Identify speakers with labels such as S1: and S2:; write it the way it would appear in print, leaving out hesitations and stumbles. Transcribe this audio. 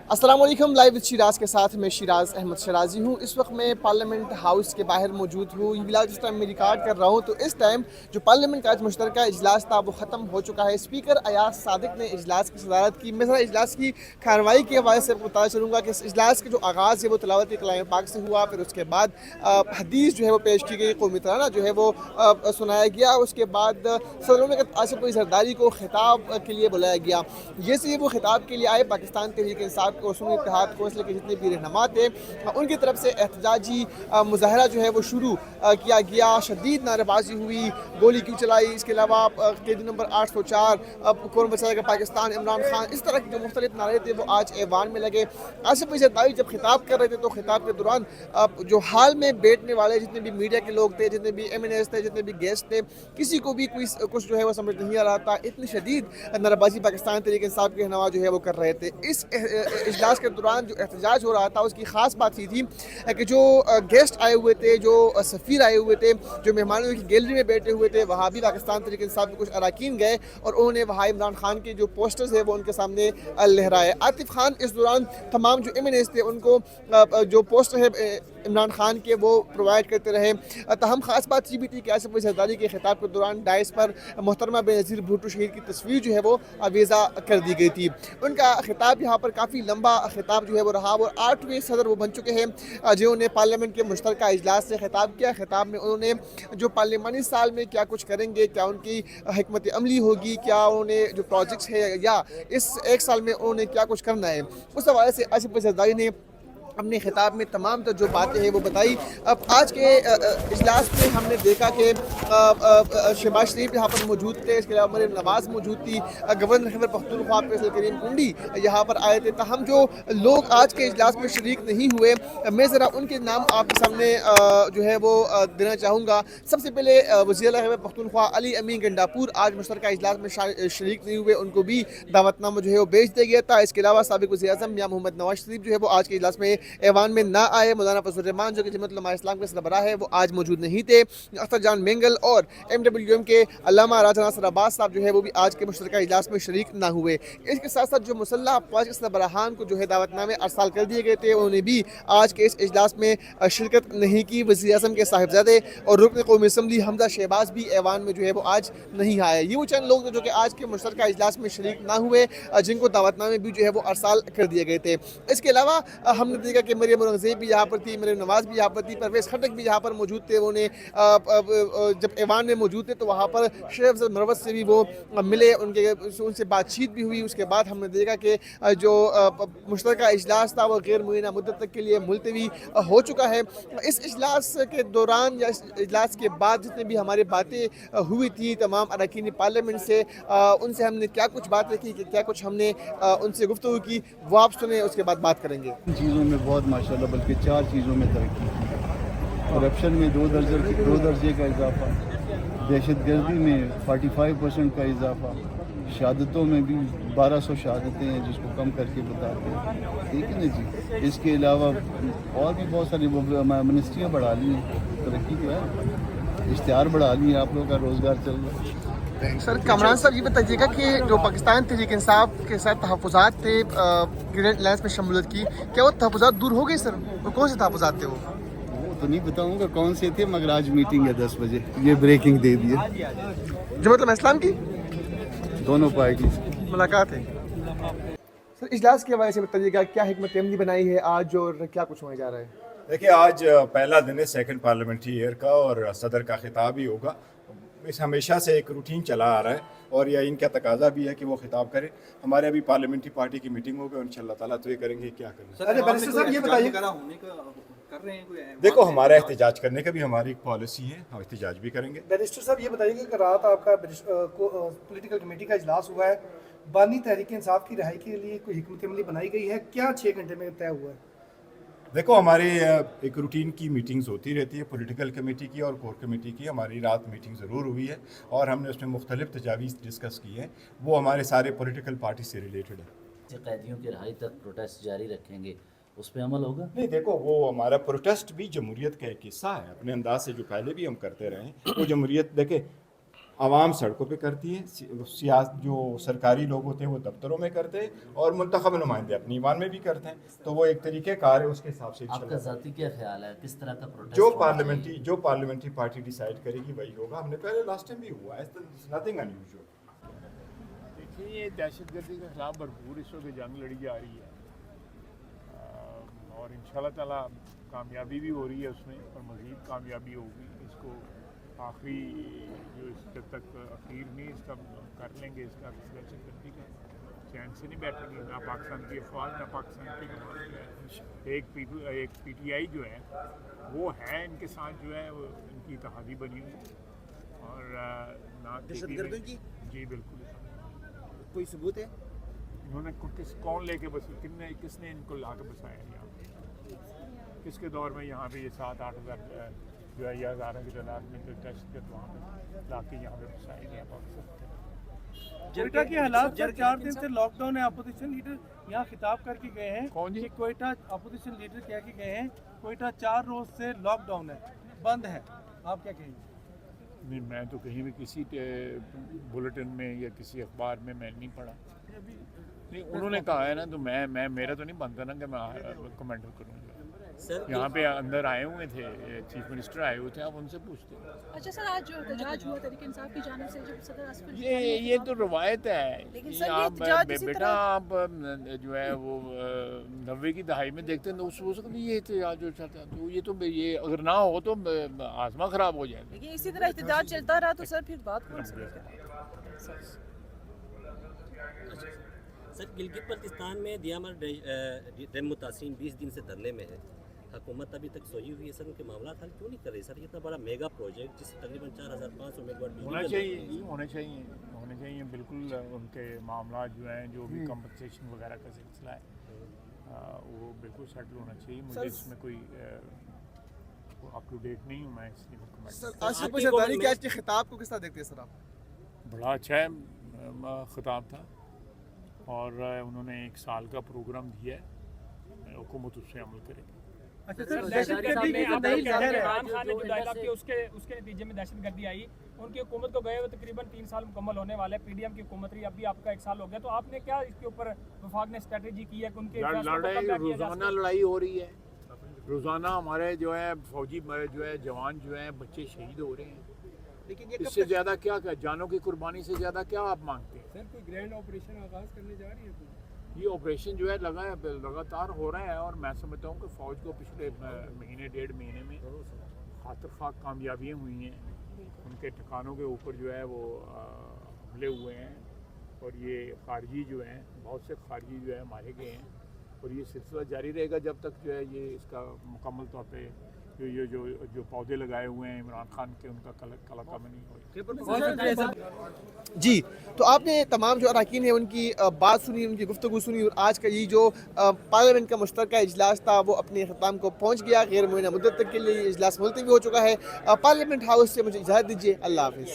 S1: अस्सलाम वालेकुम। Live with Siraj के साथ मैं शिराज अहमद शराजी हूँ। इस वक्त मैं पार्लियामेंट हाउस के बाहर मौजूद हूँ। फिलहाल जिस टाइम मैं रिकॉर्ड कर रहा हूँ तो इस टाइम जो पार्लियामेंट का आज मुश्तरका इजलास था वो ख़त्म हो चुका है। स्पीकर अयाज सादिक ने इजलास की सदारत की। मैं ज़रा इजलास की कार्रवाई के हवाले से पता चलूँगा कि इस इजलास के जो आगाज़ है वो तिलावत कलाम पाक से हुआ, फिर उसके बाद हदीस जो है वो पेश की गई, कौमी तराना जो है वो सुनाया गया। उसके बाद सदर आसिफ अली जरदारी को खिताब के लिए बुलाया गया। जैसे ही वो खिताब के लिए आए, पाकिस्तान तहरीक इंसाफ को, सुन्नी इत्तेहाद कौंसिल के जितने भी रहनुमा थे उनकी तरफ से एहतजाजी मुजाहरा जो है वो शुरू किया गया। शदीद नारेबाजी हुई, गोली क्यों चलाई, इसके अलावा कैदी नंबर 804, कौन बचाएगा पाकिस्तान, इमरान खान, इस तरह के जो मुख्तलिफ नारे थे वो आज ऐवान में लगे। आसिफ अली जरदारी जब खिताब कर रहे थे तो खिताब के दौरान जो हाल में बैठने वाले जितने भी मीडिया के लोग थे, जितने भी MNAs थे, जितने भी गेस्ट थे, किसी को भी कुछ जो है वो समझ नहीं आ रहा था। इतनी शदीद नारेबाजी पाकिस्तान तहरीक इंसाफ के रहनुमा जो है वो कर रहे थे। इस इजलास के दौरान जो एहतजाज हो रहा था उसकी ख़ास बात ये थी कि जो गेस्ट आए हुए थे, जो सफ़ीर आए हुए थे, जो मेहमानों की गैलरी में बैठे हुए थे, वहाँ भी पाकिस्तान तहरीक इंसाफ के कुछ अरकान गए और उन्होंने वहाँ इमरान खान के जो पोस्टर्स है वो उनके सामने लहराए। आतिफ खान इस दौरान तमाम जो MNAs थे उनको जो पोस्टर है इमरान खान के वो प्रोवाइड करते रहे। तहम ख़ास बात ये भी थी कि आसिफ अली ज़रदारी के खिताब के दौरान डाइस पर मोहतरमा बेनज़ीर भुट्टो शहीद की तस्वीर जो है वो अवेज़ा कर दी गई थी। उनका खिताब यहाँ पर काफ़ी लंबा खिताब जो है वो रहा और 8वें सदर वो बन चुके हैं जिन्होंने पार्लियामेंट के मुश्तरका इजलास से खिताब किया। खिताब में उन्होंने जो पार्लियामानी साल में क्या कुछ करेंगे, क्या उनकी हिकमत अमली होगी, क्या उन्होंने जो प्रोजेक्ट्स है या इस एक साल में उन्होंने क्या कुछ करना है, उस हवाले से आसिफ अली ज़रदारी ने अपने खिताब में तमाम तो जो बातें हैं वो बताई। अब आज के इजलास में हमने देखा कि शहबाज शरीफ यहाँ पर मौजूद थे, इसके अलावा मरीम नवाज़ मौजूद थी, गवर्नर खैबर पख्तूनख्वा फैसल करीम कुंडी यहाँ पर आए थे। तहम जो लोग आज के इजलास में शरीक नहीं हुए, मैं ज़रा उनके नाम आपके सामने जो है वो देना चाहूँगा। सबसे पहले वज़ीर आला खैबर पख्तूनख्वा अली अमीन गंडापुर आज मुश्तरका इजलास में शरीक नहीं हुए, उनको भी दावतनामा जो है वो भेज दिया गया था। इसके अलावा साबिक़ वज़ीर आज़म मियां मोहम्मद नवाज शरीफ जो है वो आज के इजलास में ऐवान में ना आए। मौलाना फजल रहमान जो कि जमात उलमा इस्लाम के सरबराह है वो आज मौजूद नहीं थे। अख्तर जान मेंगल और MWM के अल्लामा राजा नासिर अब्बास साहब जो है वो भी आज के मुश्तरका इजलास में शरीक ना हुए। इसके साथ साथ जो मुसल्लह अफवाज के सरबराहान को जो है दावतनामे अरसाल कर दिए गए थे उन्होंने भी आज के इस इजलास में शिरकत नहीं की। वज़ीर आज़म के साहिबजादे और रुकन कौमी असम्बली हमजा शहबाज भी ऐवान में जो है वो आज नहीं आए। ये वो चंद लोग थे जो कि आज के मुश्तरका इजलास में शरीक ना हुए, जिनको दावतनामे भी जो है वो अरसाल कर दिए गए थे। इसके अलावा हमने देखा कि मरियम औरंगज़ेब भी यहाँ पर थी, मरियम नवाज़ भी यहाँ पर थी, परवेज़ खटक भी यहाँ पर मौजूद थे। उन्हें जब ऐवान में मौजूद थे तो वहाँ पर शेख अफजल मरवत से भी वो मिले, उनसे बातचीत भी हुई। उसके बाद हमने देखा कि जो मुश्तरका इजलास था वो गैर मुय्यना मुद्दत तक के लिए मुलतवी हो चुका है। इस इजलास के दौरान या इस इजलास के बाद जितनी भी हमारी बातें हुई थी तमाम अरकान पार्लियामेंट से, उनसे हमने क्या कुछ बातें की, क्या कुछ हमने उनसे गुफ्तगू की, वो आप सुने, उसके बाद बात करेंगे।
S2: चीज़ों में बहुत माशाल्लाह, बल्कि 4 चीज़ों में तरक्की की। करप्शन में 2 दर्जे का इजाफा, दहशतगर्दी में 45% का इजाफा, शहादतों में भी 1200 शहादतें हैं जिसको कम करके बताते हैं, ठीक है ना जी। इसके अलावा और भी बहुत सारी मिनिस्ट्रियाँ बढ़ा ली हैं, तरक्की तो है, इश्तिहार बढ़ा ली, आप लोगों का रोज़गार चल रहा है।
S1: सर कामरान साहब ये बताइएगा कि जो पाकिस्तान तहरीक इंसाफ के साथ तहफ़्फ़ुज़ात थे ग्रेनेड अलायंस में शमूलियत की, क्या वो तहफ़्फ़ुज़ात दूर हो गए सर? वो कौन से तहफ़्फ़ुज़ात थे वो?
S2: तो नहीं बताऊंगा कौन से थे, मगर आज मीटिंग है 10 बजे, ये ब्रेकिंग दे दिए।
S1: जमात उलमा इस्लाम की
S2: दोनों पार्टी
S1: मुलाकात है। सर इजलास के हवाले से बताइएगा, क्या हिकमत अमली बनाई है आज और क्या कुछ होने जा रहा है?
S3: देखिए, आज पहला दिन है सेकंड पार्लियामेंट्री ईयर का और सदर का खिताब ही होगा। इस हमेशा से एक रूटीन चला आ रहा है और यह इनका तकाजा भी है कि वो खिताब करें। हमारे अभी पार्लियामेंट्री पार्टी की मीटिंग होगी, इंशाल्लाह ताला तो ये करेंगे क्या करना।
S1: अरे बैरिस्टर साहब ये बताइए,
S4: कर रहे हैं कोई
S3: देखो, हमारा एहतजाज करने का भी हमारी एक पॉलिसी है, हम एहतजाज भी करेंगे।
S5: बैरिस्टर साहब ये बताइए कि रात आपका पॉलिटिकल कमेटी का इजलास हुआ है, बानी तहरीक इंसाफ की रिहाई के लिए कोई हिकमत अमली बनाई गई है, क्या 6 घंटे में तय हुआ है?
S3: देखो, हमारे एक रूटीन की मीटिंग्स होती रहती है, पॉलिटिकल कमेटी की और कोर कमेटी की। हमारी रात मीटिंग ज़रूर हुई है और हमने उसमें मुख्तलिफ तजावीज़ डिस्कस की हैं, वो हमारे सारे पॉलिटिकल पार्टी से रिलेटेड है।
S4: कैदियों की रिहाई तक प्रोटेस्ट जारी रखेंगे, उस पर अमल होगा?
S3: नहीं, देखो, वो हमारा प्रोटेस्ट भी जमहूरियत का एक हिस्सा है, अपने अंदाज से जो पहले भी हम करते रहे हैं वो जमहूरियत। देखे, عوام سڑکوں پہ کرتی ہے، جو سرکاری لوگ ہوتے ہیں وہ دفتروں میں کرتے ہیں، اور منتخب نمائندے اپنی ایوان میں بھی کرتے ہیں. تو وہ ایک طریقہ کار ہے، اس کے حساب سے
S4: آپ کا ذاتی کیا خیال ہے کس طرح کا پروٹیسٹ
S3: جو پارلیمنٹری پارٹی ڈیسائیڈ کرے گی وہی ہوگا. ہم نے پہلے لاسٹ ٹائم بھی ہوا ہے، نتھنگ ان یوزول.
S6: دیکھیے یہ دہشت گردی کے خلاف بھرپور اس وقت جنگ لڑی جا رہی ہے، اور ان شاء اللہ تعالیٰ کامیابی بھی ہو رہی ہے اس میں، اور مزید کامیابی ہوگی. اس کو آخری جو اس جب تک اخیر نہیں اس کا کر لیں گے، اس کا دہشت گردی کا چین سے نہیں بیٹھیں گے، نہ پاکستان کی افواج نہ پاکستان کی حکومت جو ہے. ایک پی ٹی آئی جو ہے وہ ہے ان کے ساتھ جو ہے وہ ان کی اتحادی بنی ہوئی، اور نہ
S1: دہشت گردوں کی
S6: جی بالکل.
S1: کوئی ثبوت ہے؟
S6: انہوں نے کون لے کے بس کس نے ان کو لا کے بسایا یہاں پہ؟ کس کے دور میں یہاں پہ یہ 7-8 ہزار جو ہے یا ہزاروں کی تعداد میں جو ٹیسٹ کے وہاں پہ لا کے یہاں پہ بسائے گیا پاکستان.
S5: کوئٹہ کے حالات پر 4 دن سے لاک ڈاؤن ہے. اپوزیشن لیڈر یہاں خطاب کر کے گئے ہیں
S6: کون جی؟
S5: کہ کوئٹہ اپوزیشن لیڈر کہہ کے گئے ہیں کوئٹہ 4 روز سے لاک ڈاؤن ہے، بند ہے. آپ کیا کہیں گے؟
S6: نہیں، میں تو کہیں بھی کسی بلیٹن میں یا کسی اخبار میں نہیں پڑھا. نہیں انہوں نے کہا ہے نا، تو میں میرا تو نہیں بنتا نا کہ میں کمنٹ کروں گا. یہاں پہ اندر آئے ہوئے تھے، چیف منسٹر آئے ہوئے تھے، آپ ان سے پوچھتے ہیں.
S7: اچھا سر، آج جو احتجاج ہوا تحریک انصاف کی جانب سے جب صدر آصف علی
S6: یہ تو روایت ہے کہ آپ بیٹا آپ جو ہے وہ 90 کی دہائی میں دیکھتے ہیں تو اس وقت بھی یہ احتجاج ہو جاتا ہے. تو یہ اگر نہ ہو تو آزما خراب ہو جائے گا.
S7: لیکن اسی طرح احتجاج چلتا رہا تو سر پھر بات کون سی؟
S8: سر گلگت بلتستان میں دیامر ڈیم متاثرین 20 دن سے دھرنے میں ہے، حکومت ابھی تک سوئی ہوئی ہے. سر ان کے معاملات حل کیوں نہیں کر رہی؟ سر اتنا بڑا میگا پروجیکٹ جس سے تقریباً 4500 میگا واٹ
S6: ہونے چاہیے بالکل. ان کے معاملات جو ہیں جو بھی کمپنسیشن وغیرہ کا سلسلہ ہے وہ بالکل سیٹل ہونا چاہیے. مجھے اس میں کوئی اپ ٹو ڈیٹ نہیں ہوں میں، اس لیے
S1: سر آصف علی زرداری کے آج کے خطاب کو کس طرح دیکھتے ہیں سر آپ؟
S6: بڑا اچھا خطاب تھا، اور انہوں نے 1 سال کا پروگرام دیا ہے، حکومت اس سے عمل کرے گی.
S5: اچھا سر، دہشت گردی کی
S9: عمران خان نے جو ڈائلاگ کیا اس کے نتیجے میں دہشت گردی آئی. ان کی حکومت کو گئے ہوئے تقریباً 3 سال مکمل ہونے والے. پی ڈی ایم کی حکومت رہی، اب بھی آپ کا 1 سال ہو گیا. تو آپ نے کیا اس کے اوپر وفاق نے اسٹریٹجی کی ہے کہ ان کے
S6: روزانہ لڑائی ہو رہی ہے، روزانہ ہمارے جو ہے فوجی جو ہے جوان جو ہیں بچے شہید ہو رہے ہیں. لیکن اس سے زیادہ کیا جانوں کی قربانی سے زیادہ کیا آپ مانگتے ہیں؟
S9: سر کوئی گرینڈ آپریشن آغاز کرنے جا رہی ہے؟
S6: یہ آپریشن جو ہے لگاتار ہو رہا ہے، اور میں سمجھتا ہوں کہ فوج کو پچھلے مہینے 1.5 مہینے میں خاطر خواہ کامیابیاں ہوئی ہیں. ان کے ٹھکانوں کے اوپر جو ہے وہ حملے ہوئے ہیں، اور یہ خارجی جو ہیں بہت سے خارجی جو ہے مارے گئے ہیں. اور یہ سلسلہ جاری رہے گا جب تک جو ہے یہ اس کا مکمل طور پہ جو پودے لگائے ہوئے ہیں عمران خان کے، ان کا کلا کم نہیں ہوئی.
S1: جی، تو آپ نے تمام جو اراکین ہیں ان کی بات سنی، ان کی گفتگو سنی، اور آج کا یہ جو پارلیمنٹ کا مشترکہ اجلاس تھا وہ اپنے اختتام کو پہنچ گیا. غیر معینہ مدت تک کے لیے یہ اجلاس ملتوی ہو چکا ہے. پارلیمنٹ ہاؤس سے مجھے اجازت دیجیے. اللہ حافظ.